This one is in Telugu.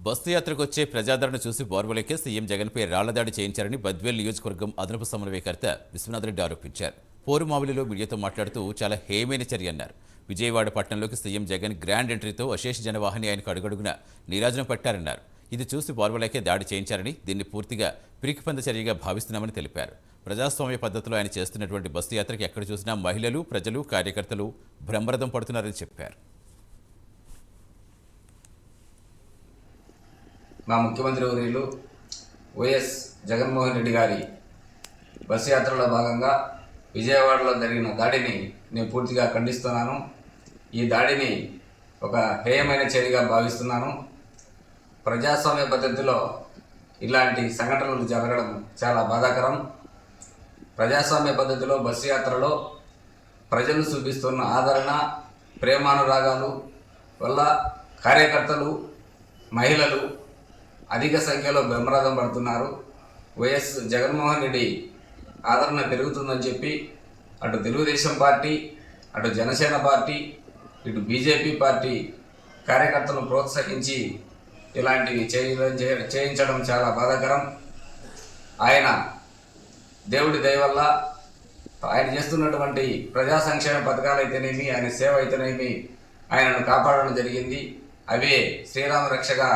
బస్సు యాత్రకు వచ్చే ప్రజాదరణ చూసి బోర్వలెక్కి సీఎం జగన్పై రాళ్లదాడి చేయించారని బద్వేల్ నియోజకవర్గం అదనపు సమన్వయకర్త విశ్వనాథరెడ్డి ఆరోపించారు. పోరుమావిలిలో మీడియాతో మాట్లాడుతూ చాలా హేయమైన చర్య అన్నారు. విజయవాడ పట్టణంలోకి సీఎం జగన్ గ్రాండ్ ఎంట్రీతో అశేష జనవాహిని ఆయనకు అడుగడుగున నీరాజనం పట్టారన్నారు. ఇది చూసి బోర్వలెక్కే దాడి చేయించారని, దీన్ని పూర్తిగా పిరికిపంద చర్యగా భావిస్తున్నామని తెలిపారు. ప్రజాస్వామ్య పద్ధతిలో ఆయన చేస్తున్నటువంటి బస్సు యాత్రకి ఎక్కడ చూసినా మహిళలు, ప్రజలు, కార్యకర్తలు బ్రహ్మరథం పడుతున్నారని చెప్పారు. మా ముఖ్యమంత్రి వర్యులు వైఎస్ జగన్మోహన్ రెడ్డి గారి బస్సు యాత్రలో భాగంగా విజయవాడలో జరిగిన దాడిని నేను పూర్తిగా ఖండిస్తున్నాను. ఈ దాడిని ఒక హేయమైన చర్యగా భావిస్తున్నాను. ప్రజాస్వామ్య పద్ధతిలో ఇలాంటి సంఘటనలు జరగడం చాలా బాధాకరం. ప్రజాస్వామ్య పద్ధతిలో బస్సు యాత్రలో ప్రజలు చూపిస్తున్న ఆదరణ, ప్రేమానురాగాలు వల్ల కార్యకర్తలు, మహిళలు అధిక సంఖ్యలో బ్రహ్మరథం పడుతున్నారు. వైఎస్ జగన్మోహన్ రెడ్డి ఆదరణ పెరుగుతుందని చెప్పి అటు తెలుగుదేశం పార్టీ, అటు జనసేన పార్టీ, ఇటు బీజేపీ పార్టీ కార్యకర్తలను ప్రోత్సహించి ఇలాంటివి చేయించడం చాలా బాధాకరం. ఆయన దేవుడి దయ వల్ల ఆయన చేస్తున్నటువంటి ప్రజా సంక్షేమ పథకాలు అయితేనేమి, ఆయన సేవ అయితేనేమి ఆయనను కాపాడడం జరిగింది. అవే శ్రీరామ రక్షగా